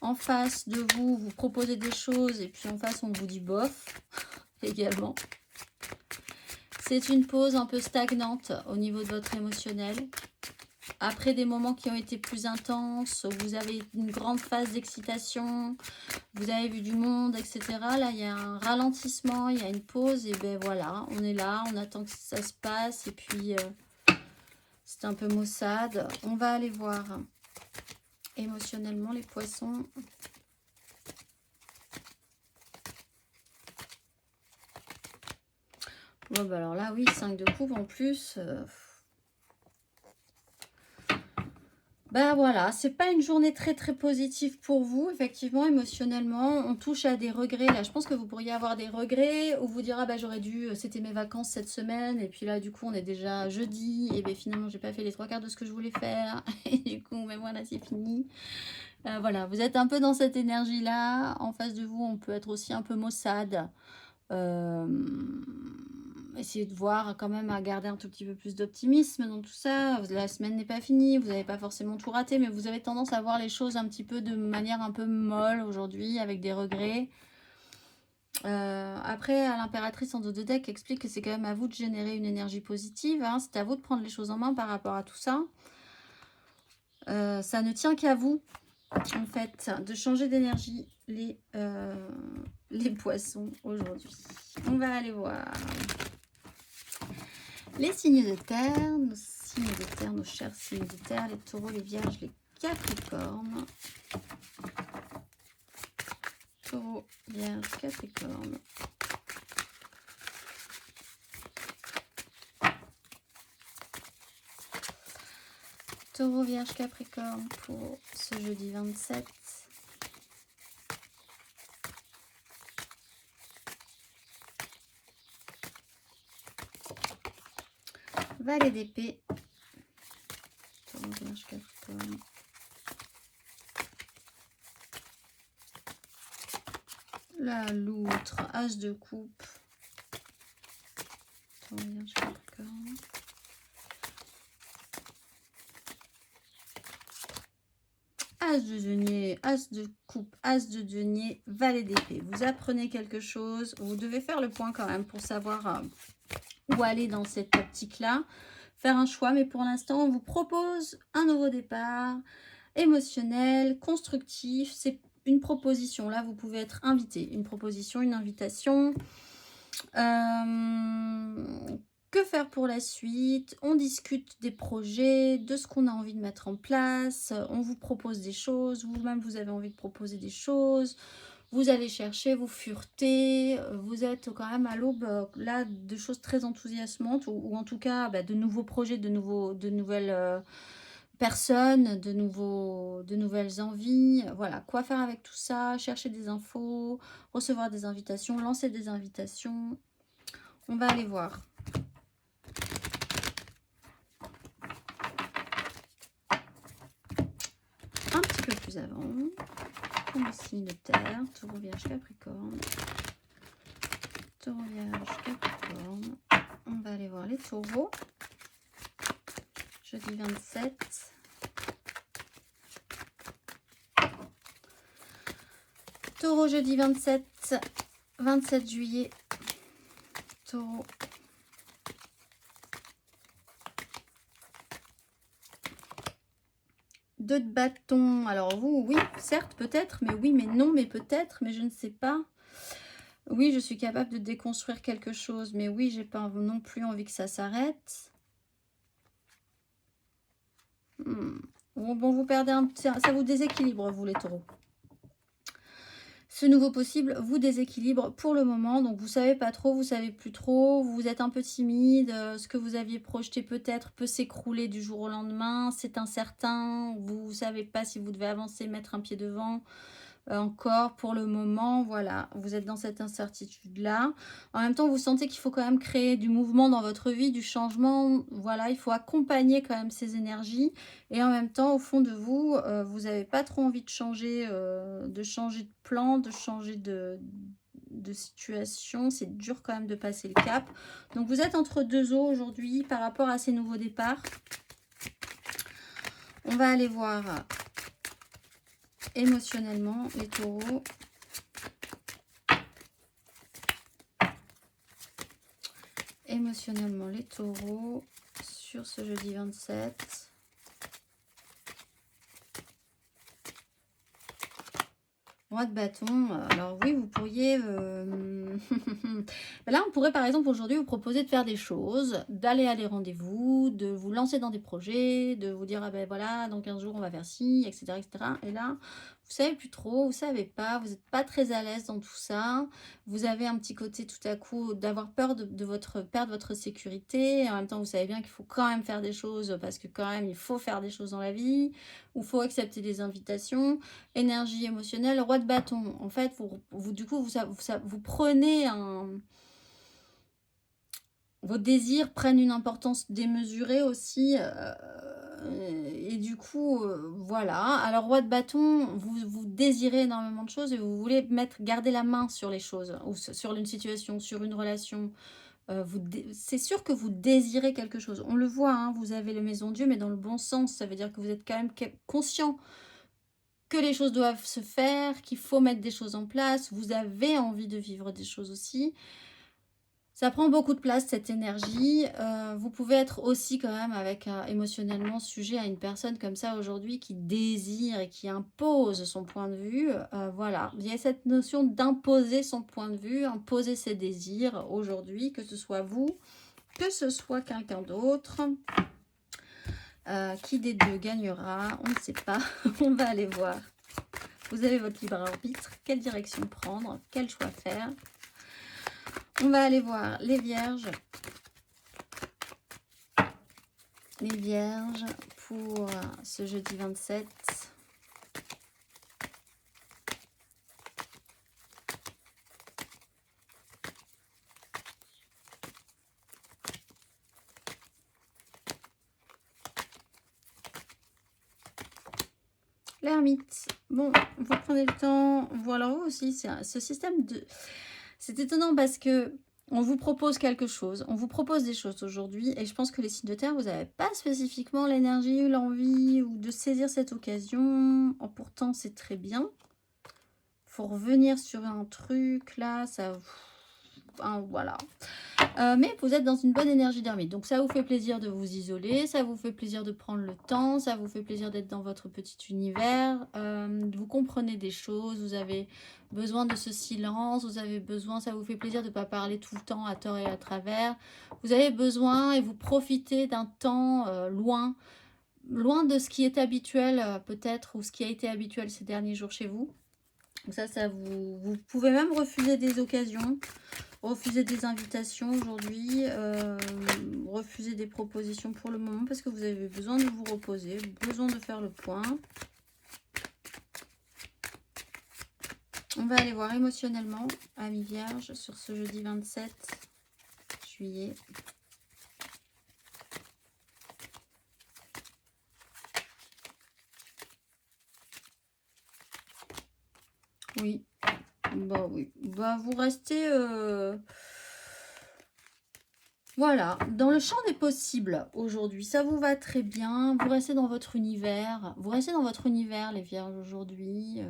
En face de vous, vous proposez des choses et puis en face on vous dit bof également. C'est une pause un peu stagnante au niveau de votre émotionnel. Après des moments qui ont été plus intenses, vous avez une grande phase d'excitation, vous avez vu du monde, etc. Là, il y a un ralentissement, il y a une pause, et ben voilà, on est là, on attend que ça se passe, et puis c'est un peu maussade. On va aller voir émotionnellement les poissons. Bon, bah alors là, oui, 5 de coupe en plus. Ben voilà, c'est pas une journée très positive pour vous, effectivement, émotionnellement. On touche à des regrets. Là, je pense que vous pourriez avoir des regrets ou vous dire, ah bah j'aurais dû, c'était mes vacances cette semaine. Et puis là, du coup, on est déjà jeudi. Et bien finalement, j'ai pas fait les 3/4 de ce que je voulais faire. Et du coup, ben voilà, c'est fini. Voilà, vous êtes un peu dans cette énergie-là. En face de vous, on peut être aussi un peu maussade. Essayez de voir quand même à garder un tout petit peu plus d'optimisme dans tout ça. La semaine n'est pas finie, vous n'avez pas forcément tout raté, mais vous avez tendance à voir les choses un petit peu de manière un peu molle aujourd'hui, avec des regrets. Après, l'impératrice en dos de deck explique que c'est quand même à vous de générer une énergie positive, hein. C'est à vous de prendre les choses en main par rapport à tout ça. Ça ne tient qu'à vous, en fait, de changer d'énergie, les poissons aujourd'hui. On va aller voir les signes de terre, nos chers signes de terre, les taureaux, les vierges, les capricornes. Taureau, vierge, capricorne. Taureau, vierge, capricorne pour ce jeudi 27. Valet d'épée. Taureau, vierge, capricorne. La loutre, as de coupe. Taureau, vierge, capricorne. As de denier, as de coupe, as de denier, valet d'épée. Vous apprenez quelque chose. Vous devez faire le point quand même pour savoir où aller dans cette optique-là. Faire un choix. Mais pour l'instant, on vous propose un nouveau départ émotionnel, constructif. C'est une proposition. Là, vous pouvez être invité. Une proposition, une invitation. Que faire pour la suite? On discute des projets, de ce qu'on a envie de mettre en place. On vous propose des choses. Vous-même, vous avez envie de proposer des choses. Vous allez chercher, vous furetez. Vous êtes quand même à l'aube là de choses très enthousiasmantes. Ou en tout cas, de nouveaux projets, de nouvelles personnes, de nouvelles envies. Voilà, quoi faire avec tout ça? Chercher des infos, recevoir des invitations, lancer des invitations. On va aller voir. Un petit peu plus avant, pour le signe de terre, taureau, vierge, capricorne. Taureau, vierge, capricorne. On va aller voir les taureaux. Jeudi 27. Taureau, jeudi 27 juillet. Taureau. 2 de bâton. Alors vous, oui, certes, peut-être, mais oui, mais non, mais peut-être, mais je ne sais pas. Oui, je suis capable de déconstruire quelque chose, mais oui, j'ai pas non plus envie que ça s'arrête. Bon, vous perdez un petit... Ça vous déséquilibre, vous, les taureaux. Ce nouveau possible vous déséquilibre pour le moment, donc vous savez pas trop, vous savez plus trop, vous êtes un peu timide, ce que vous aviez projeté peut-être peut s'écrouler du jour au lendemain, c'est incertain, vous savez pas si vous devez avancer, mettre un pied devant, encore pour le moment, voilà, vous êtes dans cette incertitude-là. En même temps, vous sentez qu'il faut quand même créer du mouvement dans votre vie, du changement, voilà, il faut accompagner quand même ces énergies. Et en même temps, au fond de vous, vous n'avez pas trop envie de changer de plan, de changer de situation. C'est dur quand même de passer le cap. Donc, vous êtes entre deux eaux aujourd'hui par rapport à ces nouveaux départs. On va aller voir émotionnellement les taureaux. Émotionnellement les taureaux sur ce jeudi 27. Roi de bâton, alors oui, vous pourriez... Là, on pourrait par exemple aujourd'hui vous proposer de faire des choses, d'aller à des rendez-vous, de vous lancer dans des projets, de vous dire, ah ben voilà, dans 15 jours on va faire ci, etc. etc. Et là, vous savez plus trop, vous savez pas, vous n'êtes pas très à l'aise dans tout ça. Vous avez un petit côté tout à coup d'avoir peur de perdre votre sécurité. Et en même temps, vous savez bien qu'il faut quand même faire des choses parce que quand même, il faut faire des choses dans la vie, ou il faut accepter des invitations. Énergie émotionnelle, roi de bâton. En fait, du coup, vous prenez un... Vos désirs prennent une importance démesurée aussi. Et du coup, voilà. Alors, roi de bâton, vous désirez énormément de choses et vous voulez garder la main sur les choses, ou sur une situation, sur une relation. C'est sûr que vous désirez quelque chose. On le voit, hein, vous avez le maison Dieu, mais dans le bon sens. Ça veut dire que vous êtes quand même conscient que les choses doivent se faire, qu'il faut mettre des choses en place. Vous avez envie de vivre des choses aussi. Ça prend beaucoup de place, cette énergie. Vous pouvez être aussi quand même avec émotionnellement sujet à une personne comme ça aujourd'hui qui désire et qui impose son point de vue. Voilà, il y a cette notion d'imposer son point de vue, imposer ses désirs aujourd'hui, que ce soit vous, que ce soit quelqu'un d'autre. Qui des deux gagnera? On ne sait pas. On va aller voir. Vous avez votre libre arbitre. Quelle direction prendre? Quel choix faire? On va aller voir les vierges. Les vierges pour ce jeudi 27. L'ermite. Bon, vous prenez le temps. Voilà, vous aussi, c'est ce système de... C'est étonnant parce que on vous propose quelque chose. On vous propose des choses aujourd'hui. Et je pense que les signes de terre, vous n'avez pas spécifiquement l'énergie ou l'envie ou de saisir cette occasion. Oh, pourtant, c'est très bien. Faut revenir sur un truc, là, ça... Enfin, voilà. Mais vous êtes dans une bonne énergie d'ermite. Donc, ça vous fait plaisir de vous isoler. Ça vous fait plaisir de prendre le temps. Ça vous fait plaisir d'être dans votre petit univers. Vous comprenez des choses. Vous avez besoin de ce silence. Vous avez besoin... Ça vous fait plaisir de ne pas parler tout le temps à tort et à travers. Vous avez besoin et vous profitez d'un temps loin de ce qui est habituel peut-être ou ce qui a été habituel ces derniers jours chez vous. Donc ça vous pouvez même refuser des occasions, refuser des invitations aujourd'hui, refuser des propositions pour le moment parce que vous avez besoin de vous reposer, besoin de faire le point. On va aller voir émotionnellement, amis vierges, sur ce jeudi 27 juillet. Oui, bah oui, bah vous restez voilà, dans le champ des possibles aujourd'hui, ça vous va très bien, vous restez dans votre univers, les vierges aujourd'hui,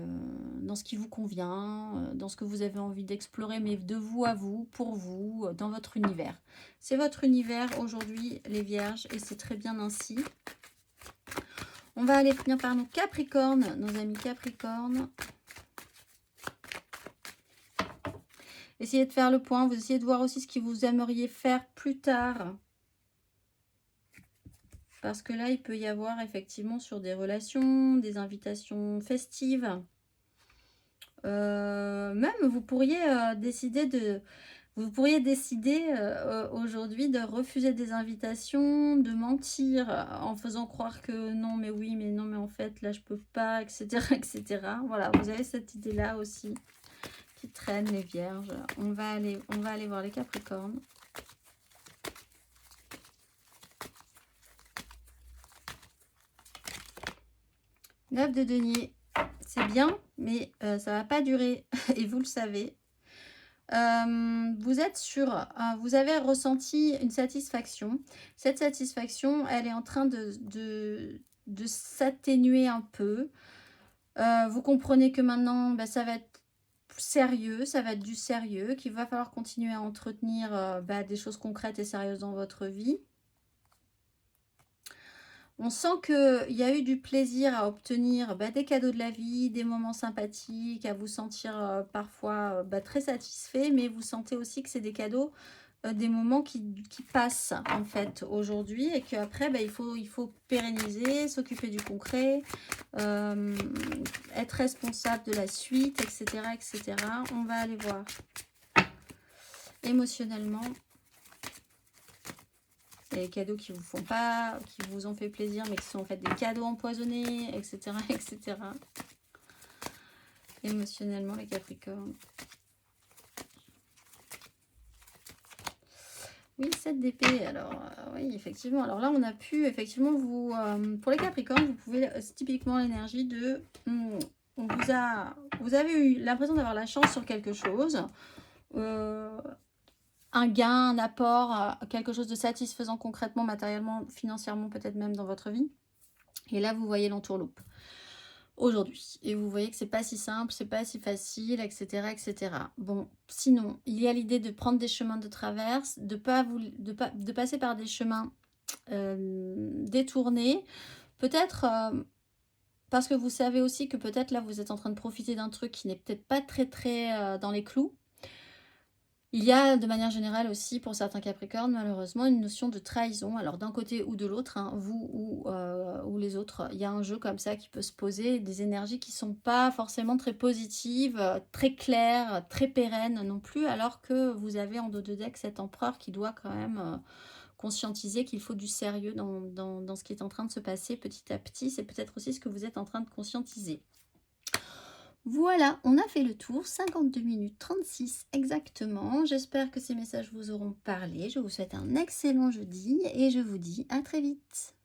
dans ce qui vous convient, dans ce que vous avez envie d'explorer, mais de vous à vous, pour vous, dans votre univers. C'est votre univers aujourd'hui, les vierges, et c'est très bien ainsi. On va aller finir par nos Capricornes, nos amis Capricornes. Essayez de faire le point, vous essayez de voir aussi ce que vous aimeriez faire plus tard. Parce que là, il peut y avoir effectivement sur des relations, des invitations festives. Même, vous pourriez décider aujourd'hui de refuser des invitations, de mentir en faisant croire que non, mais oui, mais non, mais en fait, là, je peux pas, etc., etc. Voilà, vous avez cette idée-là aussi qui traîne, les vierges. On va aller voir les Capricornes. Neuf de denier, c'est bien, mais ça va pas durer, et vous le savez. Vous avez ressenti une satisfaction. Cette satisfaction, elle est en train de s'atténuer un peu. Vous comprenez que maintenant, ça va être sérieux, ça va être du sérieux, qu'il va falloir continuer à entretenir des choses concrètes et sérieuses dans votre vie. On sent qu'il y a eu du plaisir à obtenir des cadeaux de la vie, des moments sympathiques, à vous sentir parfois très satisfait, mais vous sentez aussi que c'est des cadeaux, des moments qui passent en fait aujourd'hui, et qu'après il faut pérenniser, s'occuper du concret, être responsable de la suite, etc., etc. On va aller voir émotionnellement. Les cadeaux qui vous font pas, qui vous ont fait plaisir, mais qui sont en fait des cadeaux empoisonnés, etc., etc. Émotionnellement, les Capricornes. Oui, 7 d'épée. Alors, oui, effectivement. Alors là, on a pu, effectivement, pour les Capricornes, vous pouvez, typiquement l'énergie de... vous avez eu l'impression d'avoir la chance sur quelque chose. Un gain, un apport, quelque chose de satisfaisant concrètement, matériellement, financièrement, peut-être même dans votre vie. Et là, vous voyez l'entourloupe aujourd'hui. Et vous voyez que c'est pas si simple, c'est pas si facile, etc., etc. Bon, sinon, il y a l'idée de prendre des chemins de traverse, de passer par des chemins détournés. Peut-être parce que vous savez aussi que peut-être là, vous êtes en train de profiter d'un truc qui n'est peut-être pas très dans les clous. Il y a de manière générale aussi pour certains Capricornes malheureusement une notion de trahison, alors d'un côté ou de l'autre, hein, vous ou les autres, il y a un jeu comme ça qui peut se poser, des énergies qui ne sont pas forcément très positives, très claires, très pérennes non plus, alors que vous avez en dos de deck cet empereur qui doit quand même conscientiser qu'il faut du sérieux dans ce qui est en train de se passer petit à petit. C'est peut-être aussi ce que vous êtes en train de conscientiser. Voilà, on a fait le tour, 52 minutes 36 exactement. J'espère que ces messages vous auront parlé. Je vous souhaite un excellent jeudi et je vous dis à très vite.